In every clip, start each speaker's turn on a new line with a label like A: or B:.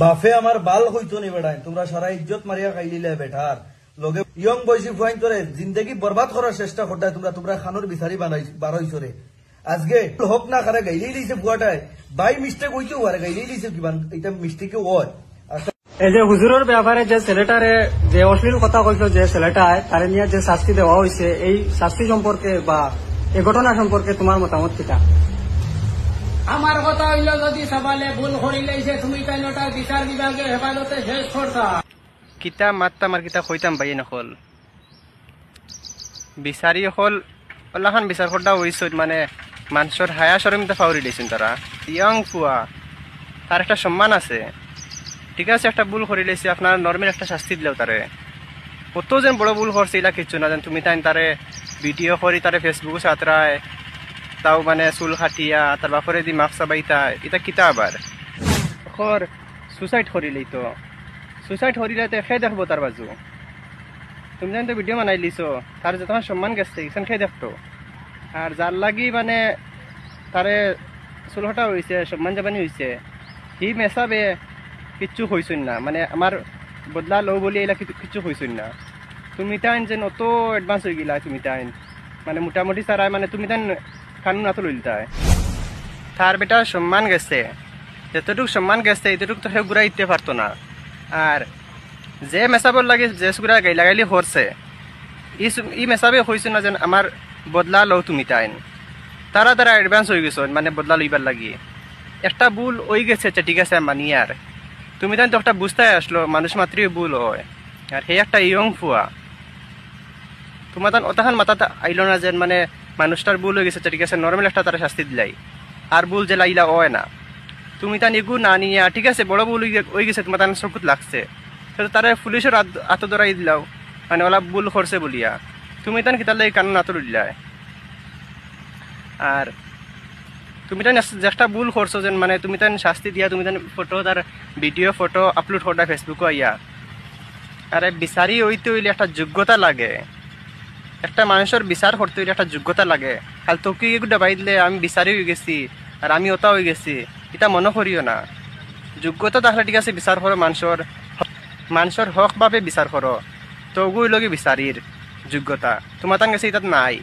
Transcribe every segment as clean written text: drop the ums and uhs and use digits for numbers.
A: বাফে আমার বাল হইতো নি বেড়াই, তোমরা সারা ইজ্জত মারিয়া খাইলিলে বেঠার লগে ইয়ং বয়সী ফুয়াইন তোরে জিন্দগি বরবাদ করার চেষ্টা করতে তোমরা খানোর বিচারি বার হইছো রে। আজকে হোক না খারে গাইলেই দিয়েছে ফুয়াটায় বাই মিস্টেক হইতেও পারে, গাইলেই দিয়েছে কিমান এটা মিস্টেকে হয়।
B: এই যে হুজুরের ব্যাপারে যে ছেলেটারে যে অশ্লীল কথা কইছো, যে ছেলেটায় তারে নিয়ে যে শাস্তি দেওয়া হয়েছে, এই শাস্তি সম্পর্কে বা এই ঘটনা সম্পর্কে তোমার মতামত কিটা?
C: আমার কথা হইল, যদি সবালে ভুল করিলেছে তুমি তাই ওটা বিচার বিভাগে হেফাজতে শেষ করতা।
D: কিতা মাত্তাম আর কিতা কইতাম ভাই নকল বিচারি হল ওলাখান বিচার করতে হইছে, মানে মানুষের হায়া শরমিতা ফাউরি দিয়েছেন তারা। ইয়ং ফুয়া তার একটা সম্মান আছে, ঠিক আছে, একটা ভুল করে লেছি আপনার নর্মাল একটা শাস্তি দিলেও তারে কত যেন বড় ভুল করছে এলা কিচ্ছু না। তুমি তাই তারে ভিডিও করি তারে ফেসবুকে সাঁতরায়, তাও মানে চুল খাটিয়া তার বাপরে দি মাস্ক চাবাইতা, এটা কিতা আবার সুসাইড করিলেই তো সুসাইড করিলে তো খেয়ে দেখবো তার বাজু। তুমি জানি তো ভিডিও বানাই লিছো, তার যে তোমার সম্মান গেছে এখানে খেয়ে দেখতো। আর যার লাগি মানে তারে চুল খাটা হয়েছে, সম্মান জাবানি হয়েছে, হি মেসাবে কিচ্ছু হইছই না, মানে আমার বদলা লো বলি এলা কিচ্ছু হইছই না। তুমি তাইন যে অত এডভান্স হয়ে গেলা, তুমি তাইন মানে মোটামুটি সারাই মানে তুমি তাইন কানুন আতো লইলতায়। তার বেটা সম্মান গেছে, যতটুকু সম্মান গেছে এতটুকু তো সে ঘুরা দিতে পারতো না। আর যে মেসাবর লাগে যে সুরা গাইলাগাইলি হরছে ই মেসাবে হয়েছে না যেন আমার বদলা লও তুমি তাইন। তারা তারা এডভান্স হয়ে গেছ, মানে বদলা লইবার লাগি একটা ভুল হয়ে গেছে, ঠিক আছে মানি। আর তুমি তাই তো একটা বুঝতে আসলো মানুষ মাত্রই ভুল হয়। আর সেই একটা ইয়ং ফুয়া তোমার তান অতাহান মাথা আইলো না যেন মানে মানুষটার ভুল হয়ে গেছে, ঠিক আছে নর্মাল একটা তারা শাস্তি দিলাই, আর ভুল যে লাইলা হয় না। তুমি তান এগু না নিয়ে ঠিক আছে বড় ভুল হয়ে গেছে, তোমার তান চকুত লাগছে, তারা পুলিশের আত ধরাই দিলাও, মানে ওলা ভুল করছে বলিয়া তুমি তান কিতার লাগে কানুন আত দিলাই। আর তুমি তাই একটা ভুল করছো যেন মানে তুমি তাই শাস্তি দিয়া, তুমি তাই ফটো তার ভিডিও ফটো আপলোড করটা ফেসবুকে আইয়া। আরে বিচারি হইতে হইলে একটা যোগ্যতা লাগে, একটা মানুষের বিচার করতে হইলে একটা যোগ্যতা লাগে। কাল তোকে এগুলো বাই দিলে আমি বিচারি হয়ে গেছি আর আমি ওটা হয়ে গেছি, এটা মনে করিও না। যোগ্যতা তাহলে ঠিক আছে বিচার করো, মানুষের হক ভাবে বিচার করো, তো ওগুলো লগে বিচারির যোগ্যতা তোমার তান গেছে, এটা নাই।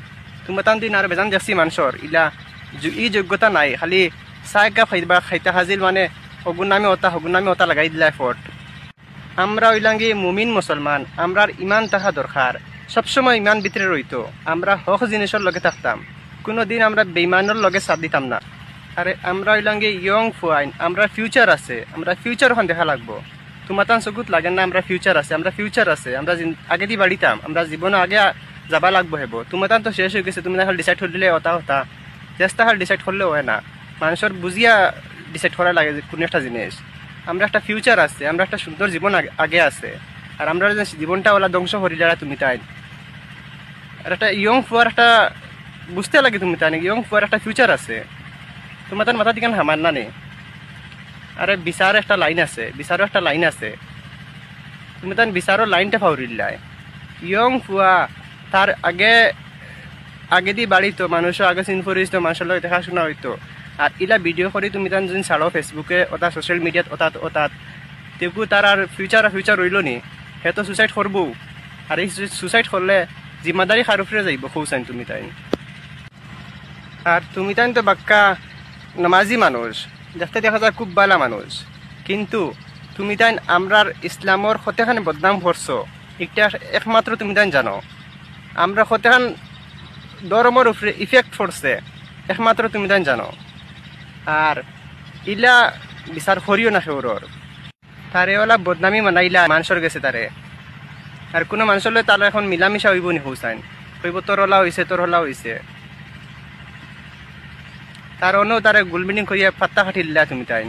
D: তোমার তান দিন আর বেজান দেখছি মানুষের ইলা ই যোগ্যতা নাই, খালি চাইকা খাইবা খাইতা হাজিল, মানে হগুন নামে ওটা লাগাই দিলাই ফট। আমরা ওইলাঙ্গি মুমিন মুসলমান, আমরা ইমান থাকা দরকার, সবসময় ইমান ভিতরে রইতো, আমরা হক জিনিসের লগে থাকতাম, কোনোদিন আমরা বেইমানের লগে সাথ দিতাম না। আরে আমরা ওইলাঙ্গি ইয়ং ফুয়াইন, আমরা ফিউচার আছে, আমরা ফিউচার ওখান দেখা লাগবো। তোমার তান চকুত লাগে না আমরা ফিউচার আছে, আমরা আগে দিয়ে বাড়িতাম, আমরা জীবনে আগে যাবা লাগবো হেব। তোমার তান তো শেষ হয়ে গেছে, তুমি না ডিসাইড করে দিলে ওটা চেষ্টা হাল ডিসাইড করলে হয় না, মানুষের বুঝিয়া ডিসাইড করা লাগে যে কোনো একটা জিনিস। আমরা একটা ফিউচার আছে, আমরা একটা সুন্দর জীবন আগে আছে, আর আমরা জীবনটা ওলা ধ্বংস করিলে তুমি তাই। আর একটা ইয়ং ফুয়ার একটা বুঝতে লাগে, তুমি তাই ইয়ং ফুয়ার একটা ফিউচার আছে, তোমার তার মাথা দিকে হামার না নেই। আরে বিচার একটা লাইন আছে, বিচারও একটা লাইন আছে, তুমি তার বিচারও লাইনটা ফাউরিল্লাই। ইয়ং ফুয়া তার আগে দিয়ে বাড়িতো, মানুষও আগে চিন করিস, মানুষের লগে দেখাশোনা হইতো। আর ইলা ভিডিও করি তুমি তান যদি ছাড়ো ফেসবুকে ওটা সোশ্যাল মিডিয়াত ওটাত তেকু তার আর ফিউচার রইল নি, সে তো সুসাইড করবো। আর এই সুসাইড করলে জিম্মাদারি কার উপরে যাইব খৌচাইন তুমি তাই। আর তুমি তাই তো বাক্কা নামাজি মানুষ, দেখতে দেখা যায় খুব ভালো মানুষ, কিন্তু তুমি তাই আমরার ইসলামর কতখানি বদনাম করছো এটা একমাত্র তুমি তাই জানো। আমরা কতখান ধর্মের উপরে ইফেক্ট পড়ছে একমাত্র তুমি তাই জানো। আর ইলা বিচার করিও না সেওর, তারে ওলা বদনামি মানাইলা মানুষের গেছে তারে। আর কোনো মানুষের লয় তার এখন মিলামিশা হইব নি হুসাইন, হইব তোর হলা হয়েছে, তার অন্য তারে গোলবিল্ডিং করিয়া পাত্তা খাটি দিলা তুমি তাই।